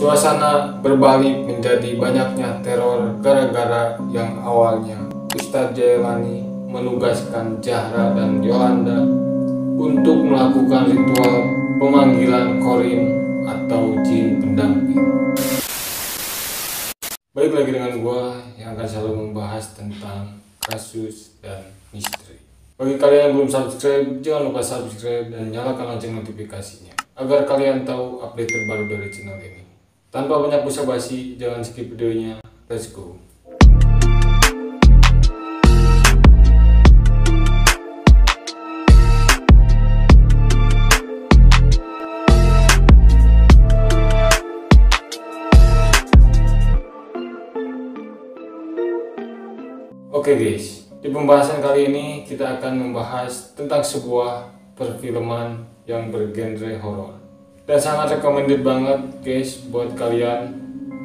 Suasana berbalik menjadi banyaknya teror gara-gara yang awalnya Ustadz Jailani menugaskan Zahra dan Yolanda untuk melakukan ritual pemanggilan Qorin atau jin pendamping. Baik lagi dengan gua yang akan selalu membahas tentang kasus dan misteri. Bagi kalian yang belum subscribe, jangan lupa subscribe dan nyalakan lonceng notifikasinya agar kalian tahu update terbaru dari channel ini. Tanpa banyak basa-basi, jangan skip videonya. Let's go. Oke guys, di pembahasan kali ini kita akan membahas tentang sebuah perfilman yang bergenre horor dan sangat recommended banget guys buat kalian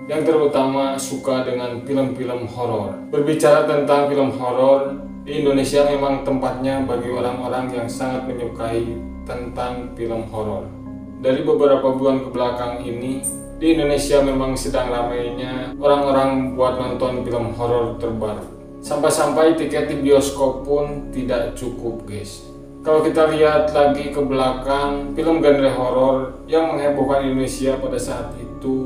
yang terutama suka dengan film-film horor. Berbicara tentang film horor, di Indonesia memang tempatnya bagi orang-orang yang sangat menyukai tentang film horor. Dari beberapa bulan ke belakang ini di Indonesia memang sedang ramainya orang-orang buat nonton film horor terbaru. Sampai-sampai tiket di bioskop pun tidak cukup guys. Kalau kita lihat lagi ke belakang, film genre horor yang menghebohkan Indonesia pada saat itu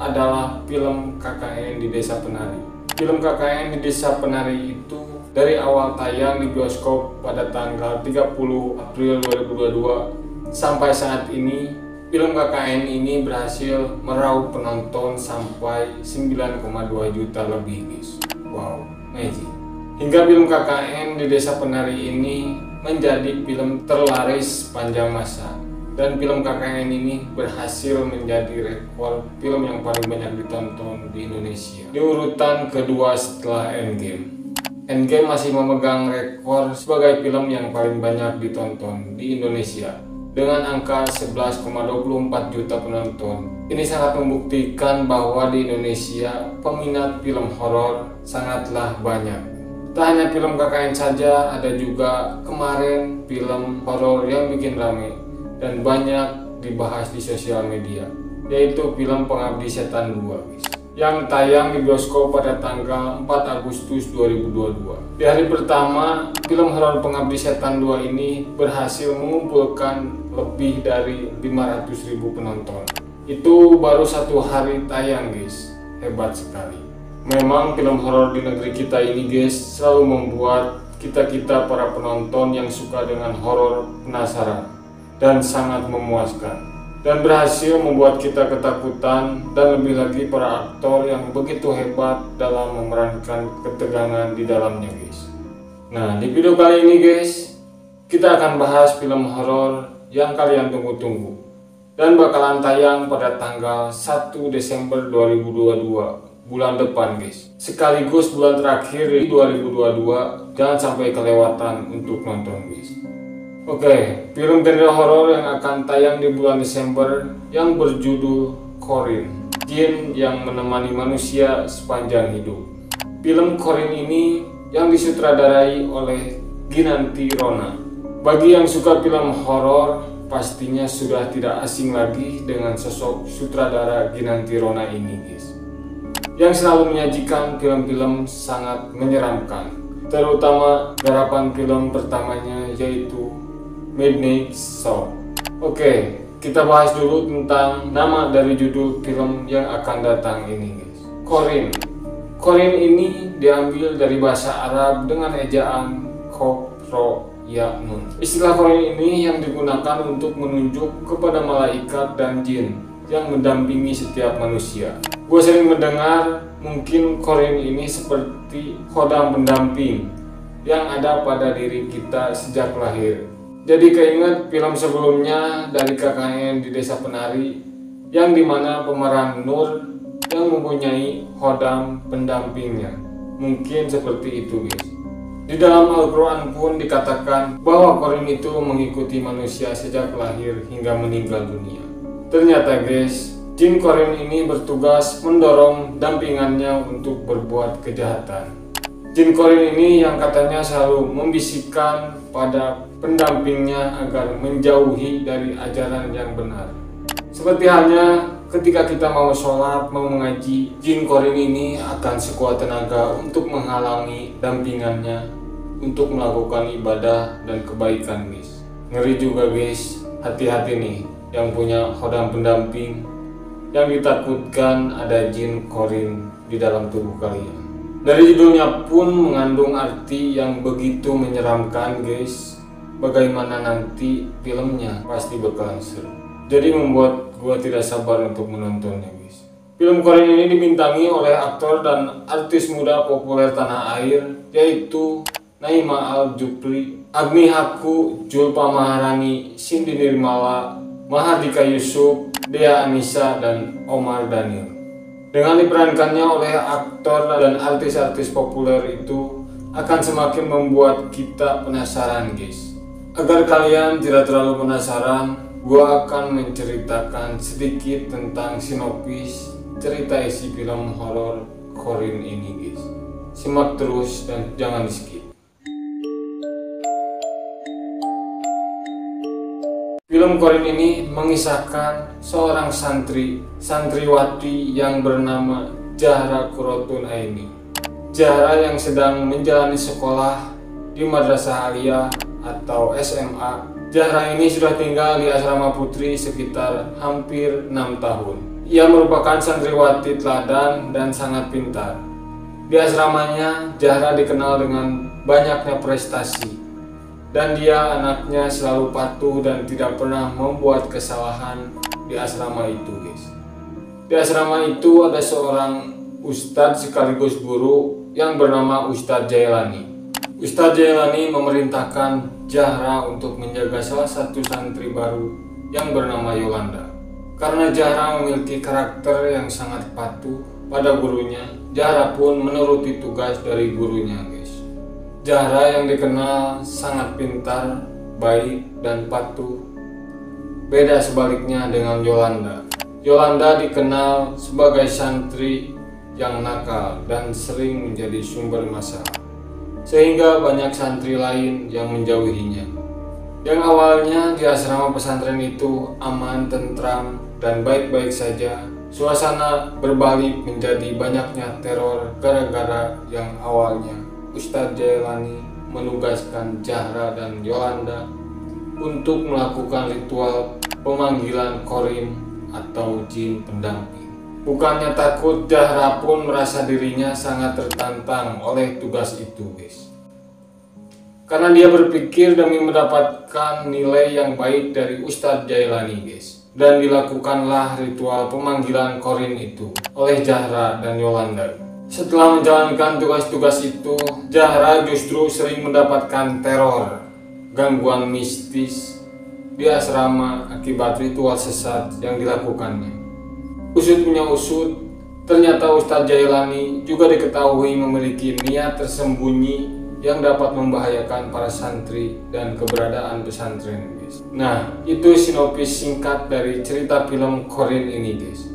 adalah film KKN di Desa Penari. Film KKN di Desa Penari itu dari awal tayang di bioskop pada tanggal 30 April 2022 sampai saat ini, film KKN ini berhasil meraup penonton sampai 9,2 juta lebih guys. Wow, magic. Hingga film KKN di Desa Penari ini menjadi film terlaris sepanjang masa. Dan film KKN ini berhasil menjadi rekor film yang paling banyak ditonton di Indonesia, di urutan kedua setelah Endgame. Endgame masih memegang rekor sebagai film yang paling banyak ditonton di Indonesia dengan angka 11,24 juta penonton. Ini sangat membuktikan bahwa di Indonesia peminat film horor sangatlah banyak. Tak hanya film KKN saja, ada juga kemarin film horor yang bikin rame dan banyak dibahas di sosial media, yaitu film Pengabdi Setan 2 guys, yang tayang di bioskop pada tanggal 4 Agustus 2022. Di hari pertama, film horor Pengabdi Setan 2 ini berhasil mengumpulkan lebih dari 500.000 penonton. Itu baru satu hari tayang guys, hebat sekali. Memang film horor di negeri kita ini guys selalu membuat kita para penonton yang suka dengan horor penasaran dan sangat memuaskan, dan berhasil membuat kita ketakutan, dan lebih lagi para aktor yang begitu hebat dalam memerankan ketegangan di dalamnya guys. Nah, di video kali ini guys kita akan bahas film horor yang kalian tunggu-tunggu dan bakalan tayang pada tanggal 1 Desember 2022, bulan depan guys, sekaligus bulan terakhir di 2022. Jangan sampai kelewatan untuk nonton guys. Oke, film genre horor yang akan tayang di bulan Desember yang berjudul Qorin, jin yang menemani manusia sepanjang hidup. Film Qorin ini yang disutradarai oleh Ginanti Rona. Bagi yang suka film horor, pastinya sudah tidak asing lagi dengan sosok sutradara Ginanti Rona ini guys, yang selalu menyajikan film-film sangat menyeramkan, terutama garapan film pertamanya yaitu Midnight Show. Oke, kita bahas dulu tentang nama dari judul film yang akan datang ini guys. Qorin. Qorin ini diambil dari bahasa Arab dengan ejaan Qofro ya nun. Istilah Qorin ini yang digunakan untuk menunjuk kepada malaikat dan jin yang mendampingi setiap manusia. Gue sering mendengar mungkin Qorin ini seperti khodam pendamping yang ada pada diri kita sejak lahir. Jadi keinget film sebelumnya dari KKN di Desa Penari yang dimana pemeran Nur yang mempunyai khodam pendampingnya. Mungkin seperti itu guys. Di dalam Al-Quran pun dikatakan bahwa Qorin itu mengikuti manusia sejak lahir hingga meninggal dunia. Ternyata guys, jin Qorin ini bertugas mendorong dampingannya untuk berbuat kejahatan. Jin Qorin ini yang katanya selalu membisikkan pada pendampingnya agar menjauhi dari ajaran yang benar. Seperti halnya ketika kita mau sholat, mau mengaji, jin korin ini akan sekuat tenaga untuk menghalangi dampingannya untuk melakukan ibadah dan kebaikan guys. Ngeri juga guys, hati-hati nih yang punya khodam pendamping, yang ditakutkan ada jin korin di dalam tubuh kalian. Dari judulnya pun mengandung arti yang begitu menyeramkan guys. Bagaimana nanti filmnya pasti bakalan seru. Jadi membuat gua tidak sabar untuk menontonnya guys. Film korin ini dibintangi oleh aktor dan artis muda populer tanah air, yaitu Naima Al-Jupri, Agni Haku, Julpa Maharani, Cindy Nirmala, Mahardika Yusuf, Dea Anissa, dan Omar Daniel. Dengan diperankannya oleh aktor dan artis-artis populer itu akan semakin membuat kita penasaran guys. Agar kalian tidak terlalu penasaran, gua akan menceritakan sedikit tentang sinopsis cerita isi film horor korin ini guys. Simak terus dan jangan di skip. Film korin ini mengisahkan seorang santriwati yang bernama Zahra Qurratun Aini. Zahra yang sedang menjalani sekolah di Madrasah Aliyah atau SMA. Zahra ini sudah tinggal di asrama putri sekitar hampir 6 tahun. Ia merupakan santriwati teladan dan sangat pintar. Di asramanya, Zahra dikenal dengan banyaknya prestasi, dan dia anaknya selalu patuh dan tidak pernah membuat kesalahan di asrama itu guys. Di asrama itu ada seorang ustadz sekaligus guru yang bernama Ustadz Jailani. Ustadz Jailani memerintahkan Zahra untuk menjaga salah satu santri baru yang bernama Yolanda. Karena Zahra memiliki karakter yang sangat patuh pada gurunya, Zahra pun menuruti tugas dari gurunya guys. Zahra yang dikenal sangat pintar, baik, dan patuh. Beda sebaliknya dengan Yolanda. Yolanda dikenal sebagai santri yang nakal dan sering menjadi sumber masalah, sehingga banyak santri lain yang menjauhinya. Yang awalnya di asrama pesantren itu aman, tentram, dan baik-baik saja, suasana berbalik menjadi banyaknya teror gara-gara yang awalnya Ustadz Jailani menugaskan Zahra dan Yolanda untuk melakukan ritual pemanggilan korin atau jin pendamping. Bukannya takut, Zahra pun merasa dirinya sangat tertantang oleh tugas itu guys. Karena dia berpikir demi mendapatkan nilai yang baik dari Ustadz Jailani guys. Dan dilakukanlah ritual pemanggilan korin itu oleh Zahra dan Yolanda. Setelah menjalankan tugas-tugas itu, Zahra justru sering mendapatkan teror, gangguan mistis di asrama akibat ritual sesat yang dilakukannya. Usut punya usut, ternyata Ustadz Jailani juga diketahui memiliki niat tersembunyi yang dapat membahayakan para santri dan keberadaan pesantren guys. Nah, itu sinopsis singkat dari cerita film korin ini guys.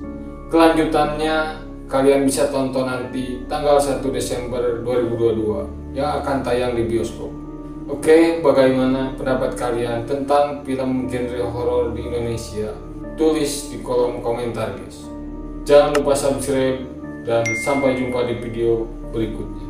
Kelanjutannya kalian bisa tonton nanti tanggal 1 Desember 2022 yang akan tayang di bioskop. Oke, bagaimana pendapat kalian tentang film genre horor di Indonesia? Tulis di kolom komentar guys. Jangan lupa subscribe dan sampai jumpa di video berikutnya.